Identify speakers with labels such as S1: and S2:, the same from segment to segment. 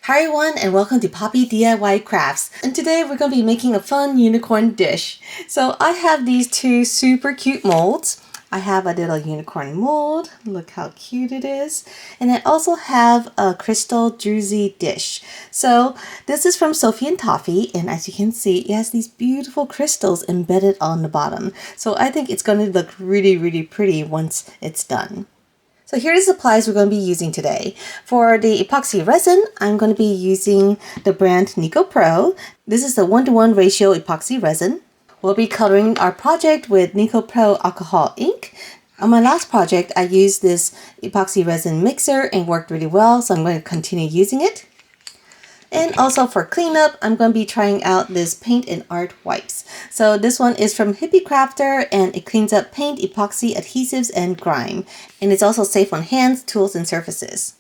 S1: Hi everyone and welcome to Poppy DIY Crafts. And today we're going to be making a fun unicorn dish. So I have these two super cute molds. I have a little unicorn mold. Look how cute it is. And I also have a crystal druzy dish. So this is from Sophie and Toffee, and as you can see it has these beautiful crystals embedded on the bottom. So I think it's going to look really pretty once it's done. So here are the supplies we're going to be using today. For the epoxy resin, I'm going to be using the brand Nico Pro. This is the 1:1 ratio epoxy resin. We'll be coloring our project with Nico Pro alcohol ink. On my last project, I used this epoxy resin mixer and worked really well, so I'm going to continue using it. And also for cleanup, I'm going to be trying out this paint and art wipes. So this one is from Hippie Crafter and it cleans up paint, epoxy, adhesives, and grime. And it's also safe on hands, tools, and surfaces.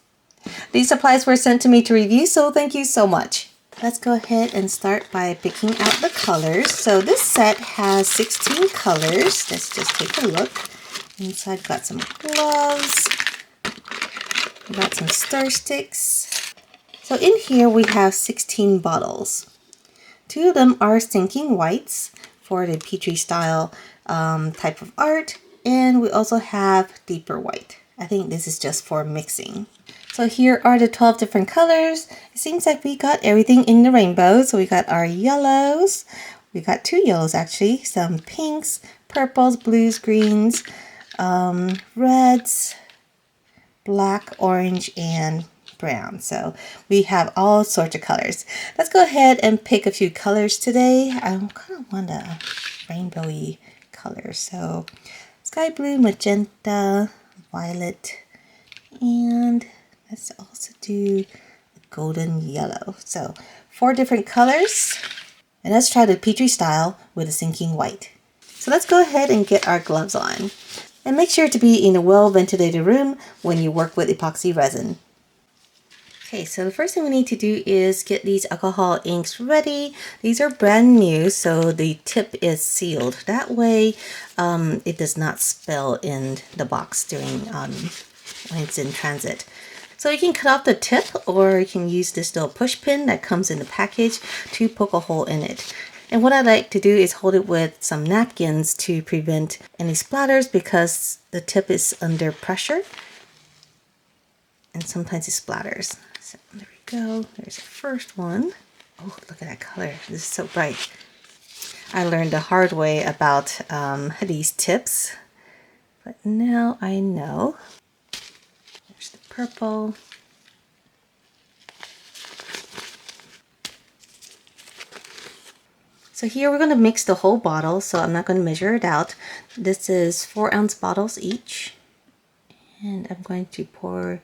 S1: These supplies were sent to me to review, so thank you so much. Let's go ahead and start by picking out the colors. So this set has 16 colors. Let's just take a look. Inside got some gloves, got some stir sticks. So in here we have 16 bottles. 2 of them are sinking whites for the Petri style type of art, and we also have deeper white. I think this is just for mixing. So here are the 12 different colors. It seems like we got everything in the rainbow. So we got our yellows. We got 2 yellows actually, some pinks, purples, blues, greens, reds, black, orange, and brown. So we have all sorts of colors. Let's go ahead and pick a few colors today. I kind of want a rainbowy color. So sky blue, magenta, violet, and let's also do golden yellow. So 4 different colors. And let's try the Petri style with a sinking white. So let's go ahead and get our gloves on. And make sure to be in a well-ventilated room when you work with epoxy resin. Okay, so the first thing we need to do is get these alcohol inks ready. These are brand new, so the tip is sealed. That way it does not spill in the box during when it's in transit. So you can cut off the tip, or you can use this little push pin that comes in the package to poke a hole in it. And what I like to do is hold it with some napkins to prevent any splatters, because the tip is under pressure and sometimes it splatters. So there we go. There's the first one. Oh, look at that color. This is so bright. I learned the hard way about these tips, but now I know. There's the purple. So here we're going to mix the whole bottle, so I'm not going to measure it out. This is 4-ounce bottles each. And I'm going to pour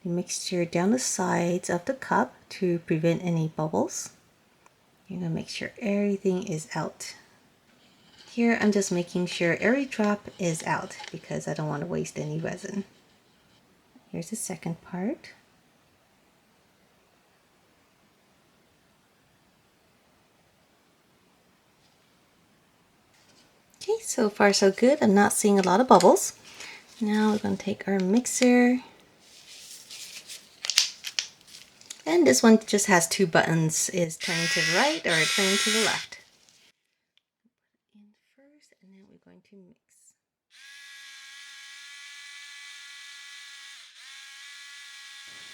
S1: the mixture down the sides of the cup to prevent any bubbles. You're going to make sure everything is out. Here I'm just making sure every drop is out because I don't want to waste any resin. Here's the second part. Okay, so far so good. I'm not seeing a lot of bubbles. Now we're going to take our mixer. And this one just has 2 buttons, is turning to the right or turning to the left. In first, and then we're going to mix.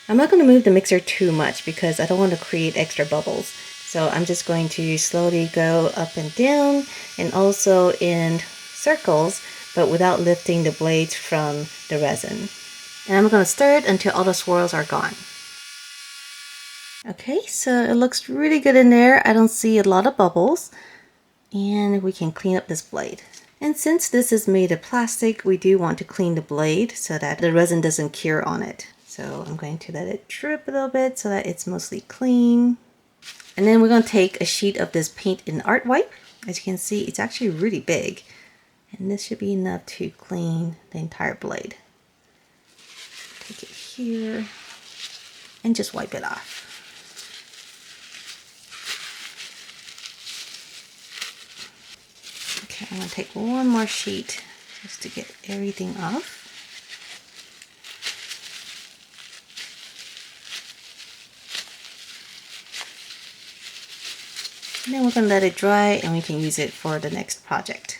S1: I'm not going to move the mixer too much because I don't want to create extra bubbles. So I'm just going to slowly go up and down and also in circles, but without lifting the blades from the resin. And I'm going to stir it until all the swirls are gone. Okay, so it looks really good in there. I don't see a lot of bubbles. And we can clean up this blade. And since this is made of plastic, we do want to clean the blade so that the resin doesn't cure on it. So I'm going to let it drip a little bit so that it's mostly clean. And then we're going to take a sheet of this paint and art wipe. As you can see, it's actually really big. And this should be enough to clean the entire blade. Take it here and just wipe it off. Okay, I'm going to take one more sheet just to get everything off. And then we're going to let it dry and we can use it for the next project.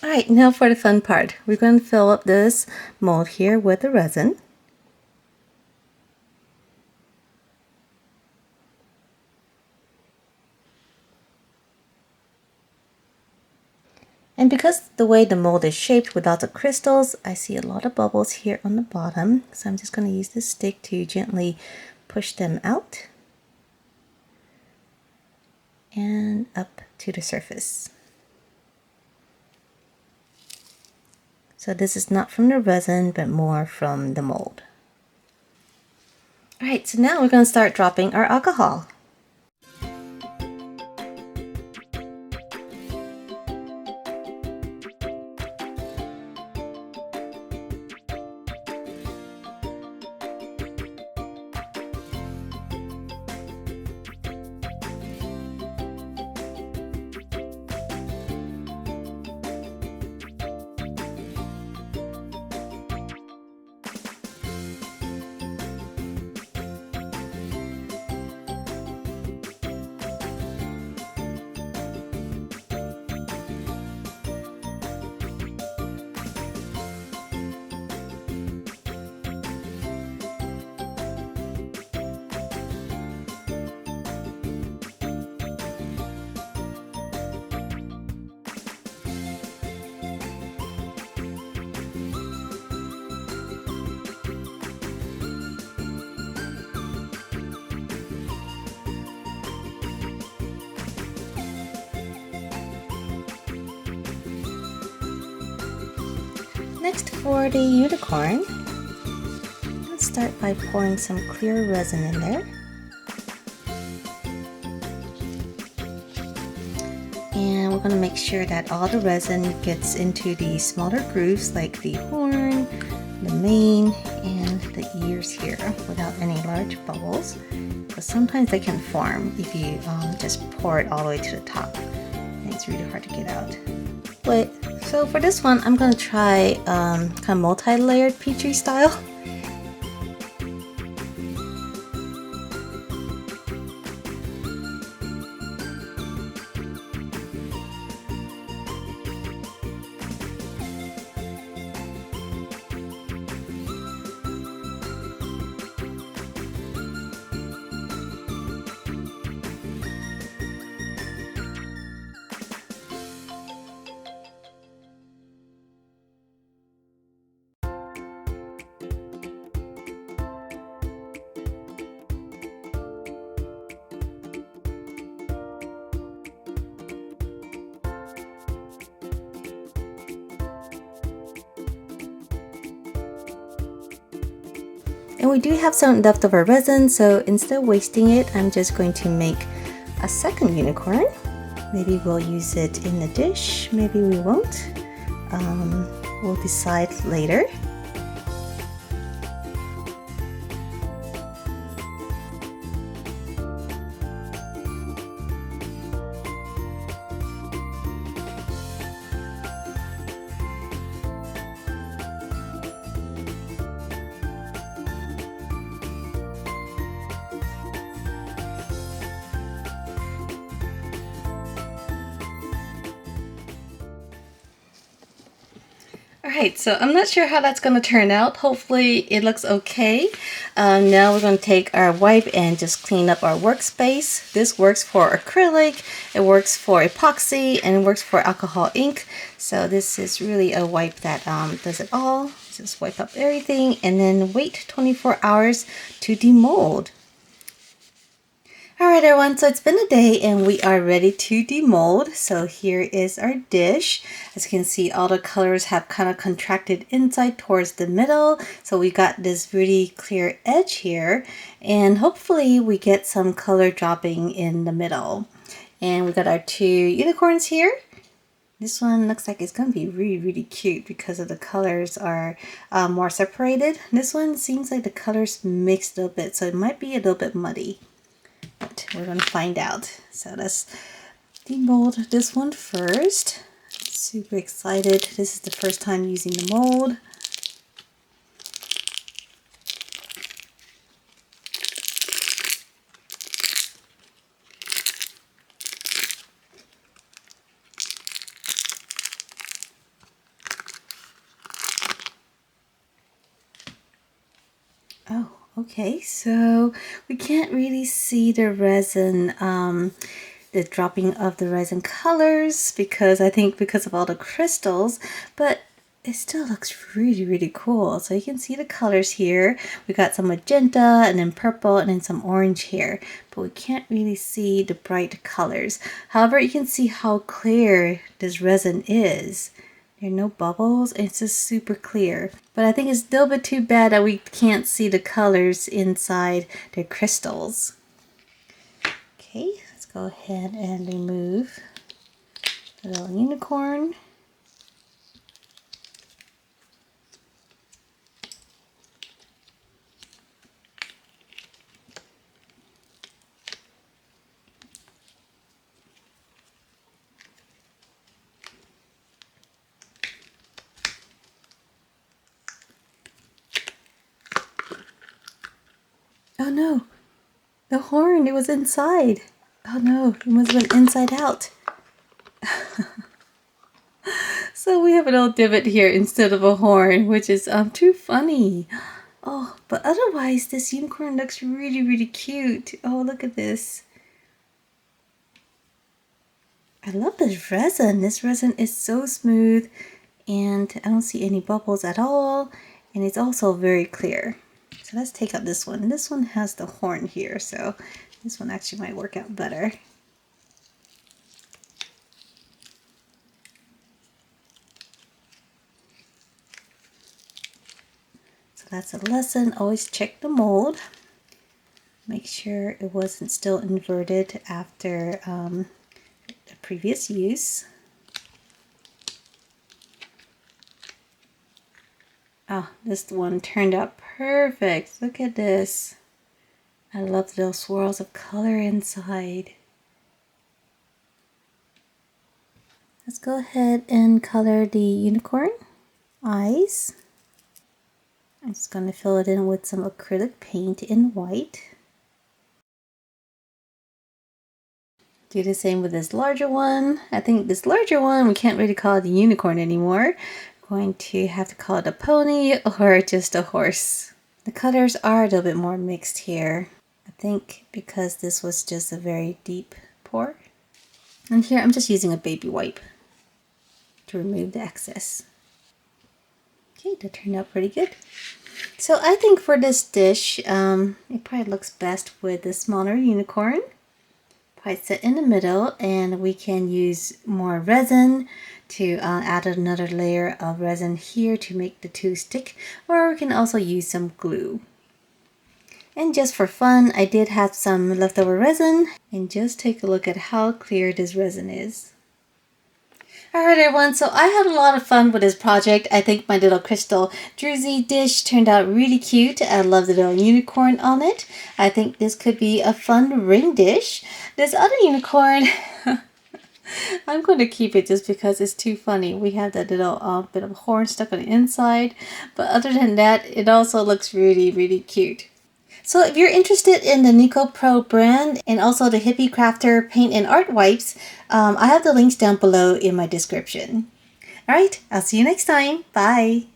S1: Alright, now for the fun part. We're going to fill up this mold here with the resin. And because the way the mold is shaped with lots of crystals, I see a lot of bubbles here on the bottom. So I'm just going to use this stick to gently push them out and up to the surface. So this is not from the resin, but more from the mold. Alright, so now we're going to start dropping our alcohol. Next, for the unicorn, let's start by pouring some clear resin in there. And we're going to make sure that all the resin gets into the smaller grooves like the horn, the mane, and the ears here without any large bubbles. But sometimes they can form if you just pour it all the way to the top. And it's really hard to get out. So for this one, I'm going to try kind of multi-layered Petri style. And we do have some leftover resin, so instead of wasting it, I'm just going to make a second unicorn. Maybe we'll use it in the dish, maybe we won't. We'll decide later. Alright, so I'm not sure how that's going to turn out. Hopefully it looks okay. Now we're going to take our wipe and just clean up our workspace. This works for acrylic, it works for epoxy, and it works for alcohol ink. So this is really a wipe that does it all. Just wipe up everything and then wait 24 hours to demold. Alright everyone, so it's been a day and we are ready to demold. So here is our dish. As you can see, all the colors have kind of contracted inside towards the middle. So we got this really clear edge here, and hopefully we get some color dropping in the middle. And we got our two unicorns here. This one looks like it's going to be really cute because of the colors are more separated. This one seems like the colors mixed a little bit, so it might be a little bit muddy. But we're going to find out. So let's demold this one first. Super excited. This is the first time using the mold. Oh, okay. So we can't really see the resin, the dropping of the resin colors because I think because of all the crystals, but it still looks really, really cool. So you can see the colors here. We got some magenta and then purple and then some orange here, but we can't really see the bright colors. However, you can see how clear this resin is. There are no bubbles. It's just super clear. But I think it's still a bit too bad that we can't see the colors inside the crystals. Okay, let's go ahead and remove the little unicorn. Oh no, the horn, it was inside. Oh no, it must have been inside out. So we have an old divot here instead of a horn, which is too funny. Oh, but otherwise this unicorn looks really, really cute. Oh, look at this. I love this resin. This resin is so smooth and I don't see any bubbles at all. And it's also very clear. So let's take out this one. This one has the horn here, so this one actually might work out better. So that's a lesson. Always check the mold. Make sure it wasn't still inverted after the previous use. Oh, this one turned out perfect. Look at this. I love the little swirls of color inside. Let's go ahead and color the unicorn eyes. I'm just going to fill it in with some acrylic paint in white. Do the same with this larger one. I think this larger one, we can't really call it a unicorn anymore. We're going to have to call it a pony or just a horse. The colors are a little bit more mixed here. I think because this was just a very deep pour. And here I'm just using a baby wipe to remove the excess. Okay, that turned out pretty good. So I think for this dish, it probably looks best with the smaller unicorn. Probably sit in the middle, and we can use more resin to add another layer of resin here to make the two stick, or we can also use some glue. And just for fun, I did have some leftover resin, and just take a look at how clear this resin is. Alright everyone, so I had a lot of fun with this project. I think my little crystal druzy dish turned out really cute. I love the little unicorn on it. I think this could be a fun ring dish. This other unicorn, I'm going to keep it just because it's too funny. We have that little bit of horn stuck on the inside. But other than that, it also looks really, really cute. So if you're interested in the Nico Pro brand and also the Hippie Crafter paint and art wipes, I have the links down below in my description. Alright, I'll see you next time. Bye!